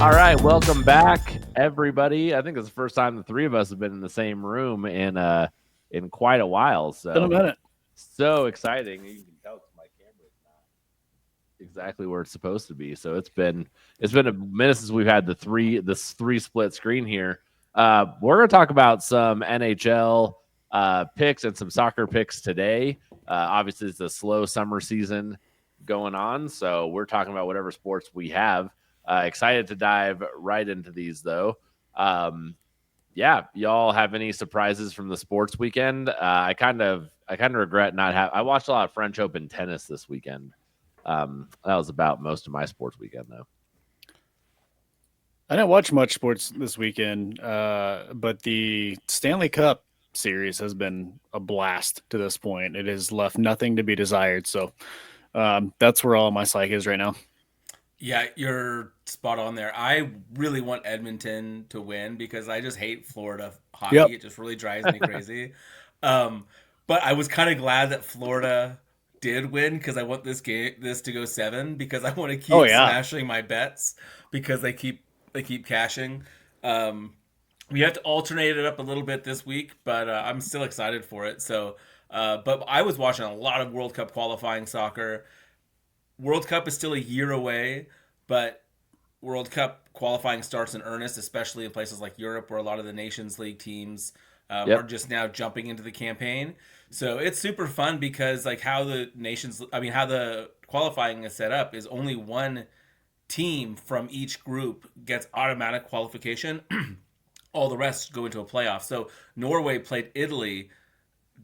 All right, welcome back, everybody. I think it's the first time the three of us have been in the same room in quite a while. In a minute. So exciting! You can tell my camera's not exactly where it's supposed to be. So it's been a minute since we've had this three split screen here. We're gonna talk about some NHL picks and some soccer picks today. Obviously, it's a slow summer season going on, so we're talking about whatever sports we have. Excited to dive right into these though. Yeah, y'all have any surprises from the sports weekend? I kind of regret not have. I watched a lot of French Open tennis this weekend. That was about most of my sports weekend though. I didn't watch much sports this weekend, but the Stanley Cup series has been a blast to this point. It has left nothing to be desired. So that's where all my psyche is right now. Yeah, you're spot on there. I really want Edmonton to win because I just hate Florida Yep. hockey. It just really drives me crazy. Um, but I was kind of glad that Florida did win because I want this to go seven because I want to Oh, keep yeah. smashing my bets because they keep cashing. Um, we have to alternate it up a little bit this week, but I'm still excited for it. But I was watching a lot of World Cup qualifying soccer. World Cup is still a year away, but World Cup qualifying starts in earnest, especially in places like Europe, where a lot of the Nations League teams are Yep. just now jumping into the campaign. So it's super fun because like how the qualifying is set up is only one team from each group gets automatic qualification. All the rest go into a playoff. So Norway played Italy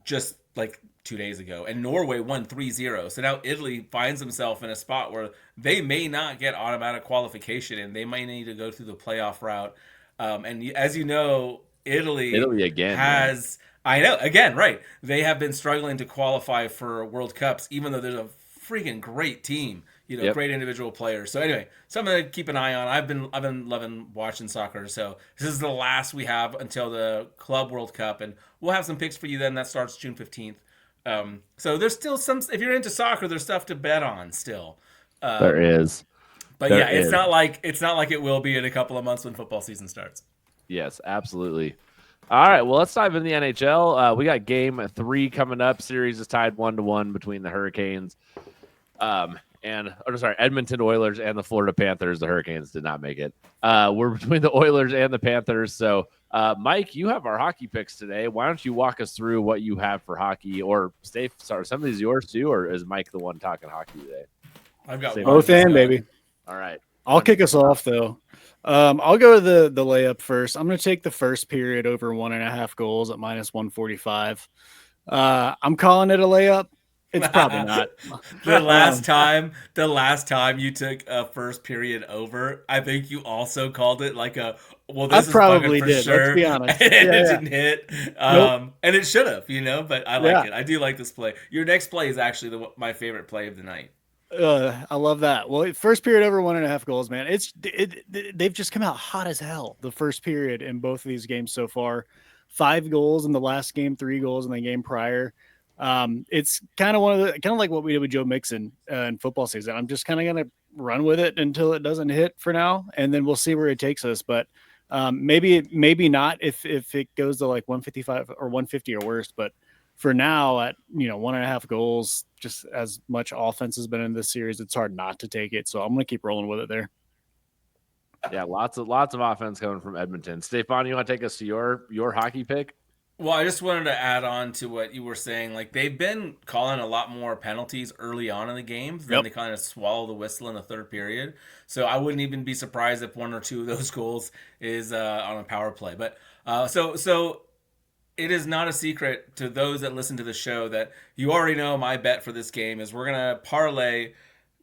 just like 2 days ago, and Norway won 3-0. So now Italy finds himself in a spot where they may not get automatic qualification and they might need to go through the playoff route. And as you know, Italy Italy again, yeah. has, I know, again, right. They have been struggling to qualify for World Cups, even though there's a freaking great team, Yep. great individual players. So anyway, something to keep an eye on. I've been loving watching soccer. So this is the last we have until the Club World Cup, and we'll have some picks for you then. That starts June 15th. So there's still some. If you're into soccer, there's stuff to bet on still. There Um, is. but There yeah, is. it's not like it will be in a couple of months when football season starts. Yes, absolutely. All right, well, let's dive into the NHL. We got game three coming up. Series is tied 1-1 between the Hurricanes Edmonton Oilers and the Florida Panthers. The Hurricanes did not make it. We're between the Oilers and the Panthers. So, Mike, you have our hockey picks today. Why don't you walk us through what you have for hockey? Or sorry, some of these yours too, or is Mike the one talking hockey today? I've got Same one Both that's in, going. baby. All right. I'll kick us off, though. I'll go to the layup first. I'm going to take the first period over 1.5 goals at minus 145. I'm calling it a layup. It's probably not. the Um, the last time you took a first period over, I think you also called it like a well, I this is fucking probably for did. Let's sure, be and honest. it Yeah, yeah. didn't hit. Nope. And it should have, But I like Yeah. it. I do like this play. Your next play is actually my favorite play of the night. I love that. Well, first period over 1.5 goals, man. They've just come out hot as hell. The first period in both of these games so far, 5 goals in the last game, 3 goals in the game prior. It's kind of kind of like what we did with Joe Mixon in football season. I'm just kind of gonna run with it until it doesn't hit for now, and then we'll see where it takes us. But maybe not if it goes to like 155 or 150 or worse. But for now, at 1.5 goals, just as much offense has been in this series, it's hard not to take it. So I'm gonna keep rolling with it there. Yeah, lots of offense coming from Edmonton. Stefan, you want to take us to your hockey pick? Well, I just wanted to add on to what you were saying. Like they've been calling a lot more penalties early on in the games, then Yep. they kind of swallow the whistle in the third period. So I wouldn't even be surprised if one or two of those goals is on a power play. But so it is not a secret to those that listen to the show that you already know my bet for this game is we're gonna parlay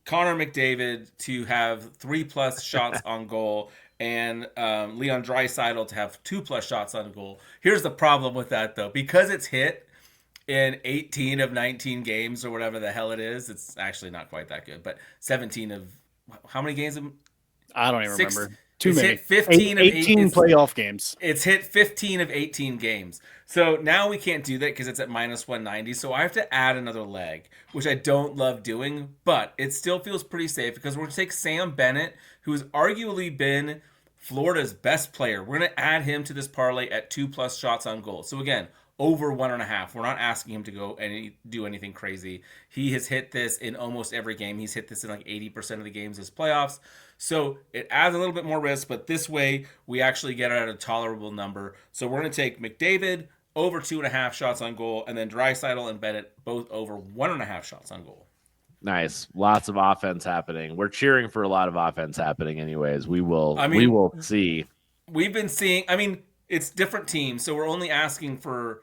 Connor McDavid to have 3+ shots on goal and Leon Draisaitl to have 2+ shots on goal. Here's the problem with that though, because it's hit in 18 of 19 games or whatever the hell it is. It's actually not quite that good, but 17 of how many games? I don't even Six, remember. Too It's many. hit 15 of 18 playoff games. It's hit 15 of 18 games. So now we can't do that because it's at minus 190. So I have to add another leg, which I don't love doing, but it still feels pretty safe because we're going to take Sam Bennett, who's arguably been Florida's best player. We're going to add him to this parlay at 2+ shots on goal. So again, over 1.5. We're not asking him to go and do anything crazy. He has hit this in almost every game. He's hit this in like 80% of the games this playoffs. So it adds a little bit more risk, but this way we actually get it at a tolerable number. So we're going to take McDavid over 2.5 shots on goal, and then Draisaitl and Bennett both over 1.5 shots on goal. Nice. Lots of offense happening. We're cheering for a lot of offense happening anyways. We will see. We've been seeing, it's different teams, so we're only asking for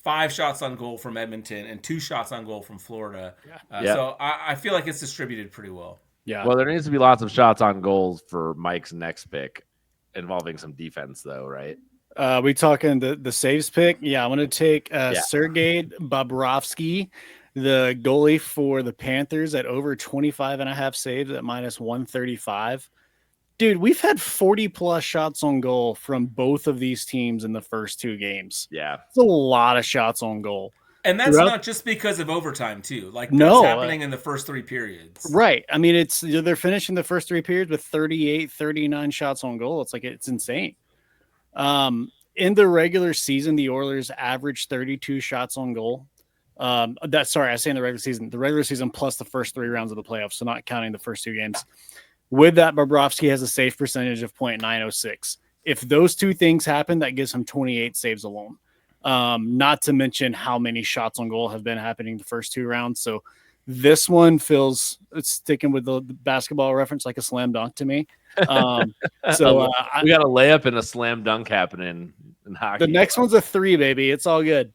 5 shots on goal from Edmonton and 2 shots on goal from Florida. So I feel like it's distributed pretty well. Yeah. Well, there needs to be lots of shots on goals for Mike's next pick, involving some defense, though, right? We talking the saves pick? Yeah, I'm going to take Sergei Bobrovsky, the goalie for the Panthers, at over 25.5 saves at minus 135. Dude, we've had 40+ shots on goal from both of these teams in the first 2 games. Yeah. It's a lot of shots on goal. And that's not just because of overtime, too. Like, what's happening in the first 3 periods. Right. They're finishing the first 3 periods with 38, 39 shots on goal. It's insane. In the regular season, the Oilers averaged 32 shots on goal. I say in the regular season plus the first 3 rounds of the playoffs, so not counting the first 2 games. With that, Bobrovsky has a save percentage of .906. If those 2 things happen, that gives him 28 saves alone. Not to mention how many shots on goal have been happening the first 2 rounds. So this one feels, it's sticking with the basketball reference, like a slam dunk to me. We got a layup and a slam dunk happening in hockey. The next one's a 3, baby. It's all good.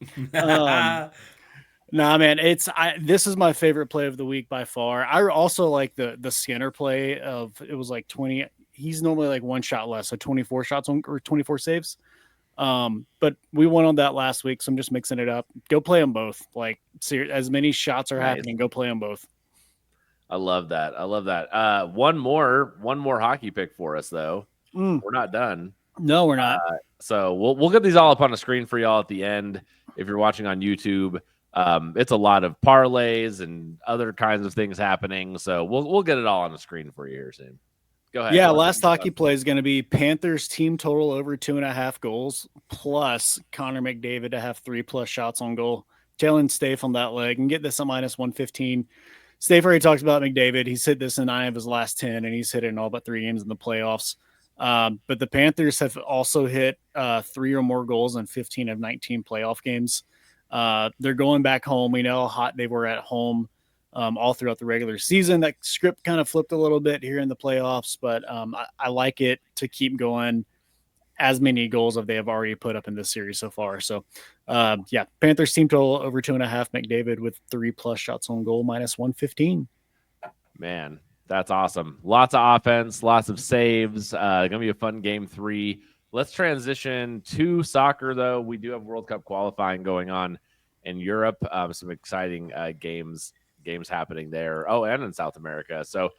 Nah, man, this is my favorite play of the week by far. I also like the Skinner play of, it was like 20. He's normally like 1 shot less, so 24 shots on, or 24 saves. But we won on that last week, so I'm just mixing it up. Go play them both. Like, as many shots are happening, go play them both. I love that. One more hockey pick for us, though. We're not done. No, we're not. So we'll get these all up on the screen for y'all at the end. If you're watching on YouTube, it's a lot of parlays and other kinds of things happening. So we'll get it all on the screen for you here soon. Go ahead. Yeah, last hockey play is going to be Panthers team total over 2.5 goals, plus Connor McDavid to have 3+ shots on goal. Jalen Stafe on that leg and get this at minus 115. Stafe already talks about McDavid. He's hit this in 9 of his last 10, and he's hit it in all but 3 games in the playoffs. But the Panthers have also hit 3 or more goals in 15 of 19 playoff games. They're going back home. We know how hot they were at home all throughout the regular season. That script kind of flipped a little bit here in the playoffs, but I like it to keep going as many goals as they have already put up in this series so far. So, Panthers team total over 2.5, McDavid with 3+ shots on goal, minus 115. Man, that's awesome. Lots of offense, lots of saves. Gonna be a fun game 3. Let's transition to soccer, though. We do have World Cup qualifying going on in Europe. Some exciting games happening there. Oh, and in South America. So,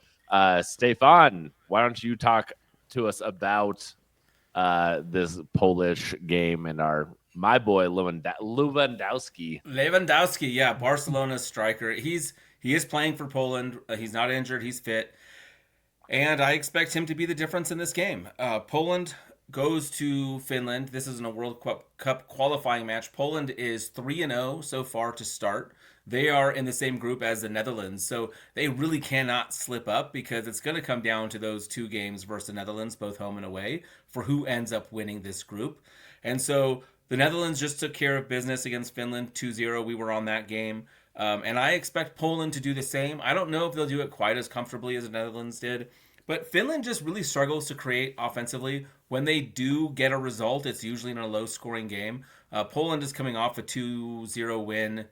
Stefan, why don't you talk to us about this Polish game and my boy Lewandowski. Lewandowski, yeah, Barcelona's striker. He is playing for Poland. He's not injured. He's fit, and I expect him to be the difference in this game. Poland goes to Finland. This isn't a World Cup qualifying match. Poland is 3-0 so far to start. They are in the same group as the Netherlands, so they really cannot slip up because it's going to come down to those 2 games versus the Netherlands, both home and away, for who ends up winning this group. And so the Netherlands just took care of business against Finland 2-0. We were on that game. And I expect Poland to do the same. I don't know if they'll do it quite as comfortably as the Netherlands did, but Finland just really struggles to create offensively. When they do get a result, it's usually in a low-scoring game. Poland is coming off a 2-0 win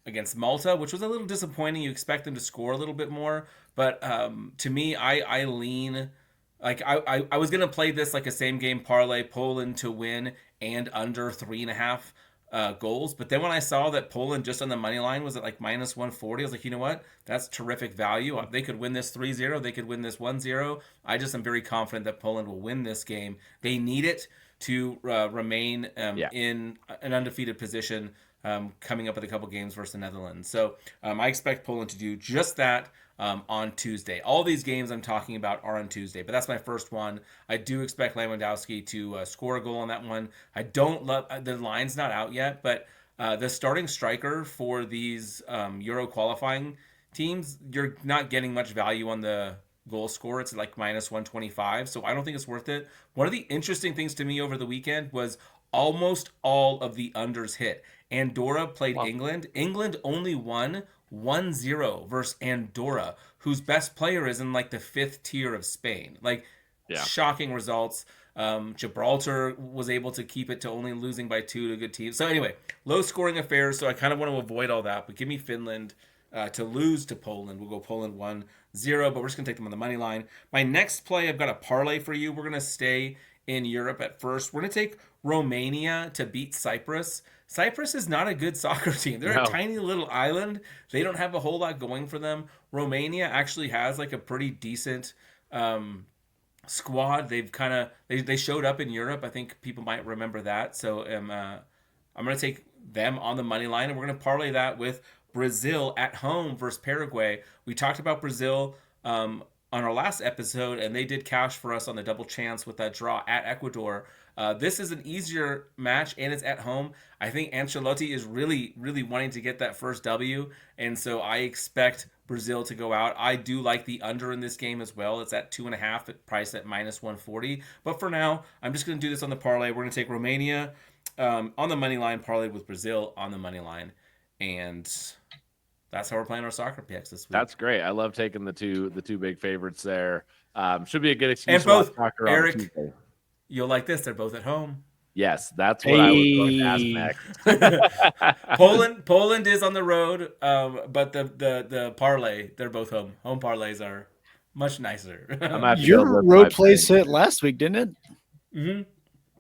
against Malta, which was a little disappointing. You expect them to score a little bit more, but to me, I lean like I was gonna play this like a same game parlay, Poland to win and under 3.5 goals. But then when I saw that Poland just on the money line was at like minus 140, I was like, you know what? That's terrific value. They could win this 3-0. They could win this 1-0. I just am very confident that Poland will win this game. They need it to remain in an undefeated position coming up with a couple games versus the Netherlands. So I expect Poland to do just that on Tuesday. All these games I'm talking about are on Tuesday, but that's my first one. I do expect Lewandowski to score a goal on that one. I don't love the line's not out yet, but the starting striker for these Euro qualifying teams, you're not getting much value on the goal score. It's like minus 125, so I don't think it's worth it. One of the interesting things to me over the weekend was almost all of the unders hit. Andorra played England. England only won 1-0 versus Andorra, whose best player is in like the 5th tier of Spain. Like, shocking results. Gibraltar was able to keep it to only losing by 2 to a good team. So anyway, low scoring affairs. So I kind of want to avoid all that, but give me Finland to lose to Poland. We'll go Poland 1-0, but we're just going to take them on the money line. My next play, I've got a parlay for you. We're going to stay in Europe at first. We're going to take Romania to beat Cyprus. Cyprus is not a good soccer team. They're a tiny little island. They don't have a whole lot going for them. Romania actually has like a pretty decent squad. They've kind of they showed up in Europe. I think people might remember that. So I'm going to take them on the money line, and we're going to parlay that with Brazil at home versus Paraguay. We talked about Brazil on our last episode, and they did cash for us on the double chance with that draw at Ecuador. This is an easier match, and it's at home. I think Ancelotti is really, really wanting to get that first W, and so I expect Brazil to go out. I do like the under in this game as well. It's at 2.5, priced at minus 140. But for now, I'm just going to do this on the parlay. We're going to take Romania on the money line, parlay with Brazil on the money line, and that's how we're playing our soccer picks this week. That's great. I love taking the two big favorites there. Should be a good excuse. And both, soccer Eric, on Tuesday. You'll like this. They're both at home. Yes, that's what I was going to ask next. Poland is on the road, but the parlay, they're both home. Home parlays are much nicer. Your road plays hit last week, didn't it? Mm-hmm.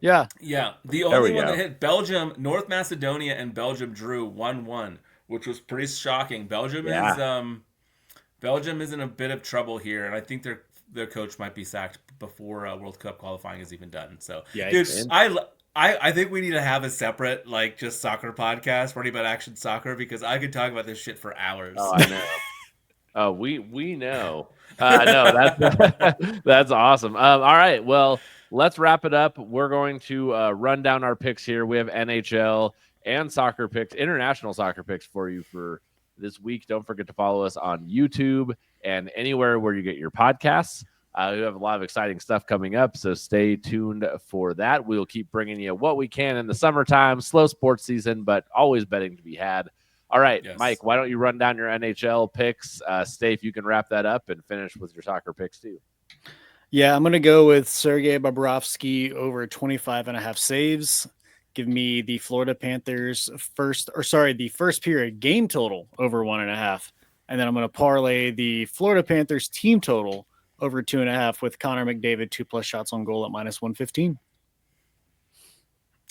Yeah. Yeah. The only one that hit, Belgium, North Macedonia, and Belgium drew 1-1, which was pretty shocking. Belgium is in a bit of trouble here, and I think their coach might be sacked before World Cup qualifying is even done. So, dude, I think we need to have a separate just soccer podcast, Running About Action Soccer, because I could talk about this shit for hours. Oh, I know. Oh, we know. No, that's awesome. All right, well, let's wrap it up. We're going to run down our picks here. We have NHL and soccer picks, international soccer picks for you for this week. Don't forget to follow us on YouTube and anywhere where you get your podcasts. We have a lot of exciting stuff coming up, so stay tuned for that. We'll keep bringing you what we can in the summertime, slow sports season, but always betting to be had. All right, yes. Mike, why don't you run down your NHL picks? Stay, if you can wrap that up and finish with your soccer picks too. Yeah, I'm going to go with Sergei Bobrovsky over 25.5 saves. Give me the Florida Panthers the first period game total over 1.5. And then I'm going to parlay the Florida Panthers team total over 2.5 with Connor McDavid 2+ shots on goal at minus 115.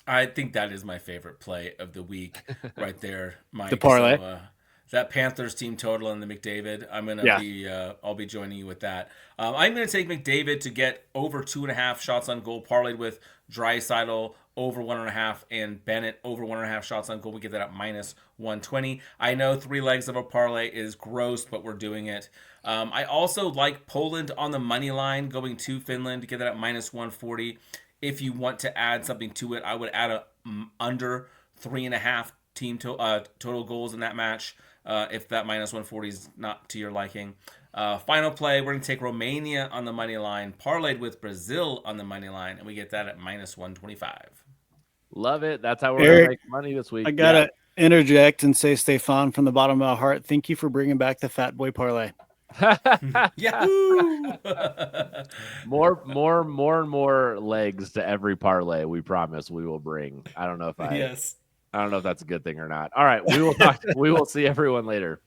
I think that is my favorite play of the week right there, Mike. The parlay. So, that Panthers team total and the McDavid, I'll be joining you with that. I'm going to take McDavid to get over 2.5 shots on goal, parlayed with Draisaitl over 1.5 and Bennett over 1.5 shots on goal. We get that at minus 120. I know 3 legs of a parlay is gross, but we're doing it. I also like Poland on the money line going to Finland to get that at minus 140. If you want to add something to it, I would add under 3.5 team total goals in that match. If that minus 140 is not to your liking. Final play, we're going to take Romania on the money line, parlayed with Brazil on the money line, and we get that at minus 125. Love it. That's how we're going to make money this week. I got to interject and say, Stefan, from the bottom of my heart, thank you for bringing back the Fat Boy parlay. Yahoo! more and more legs to every parlay. We promise we will bring. I don't know if that's a good thing or not. All right, we will talk. We will see everyone later.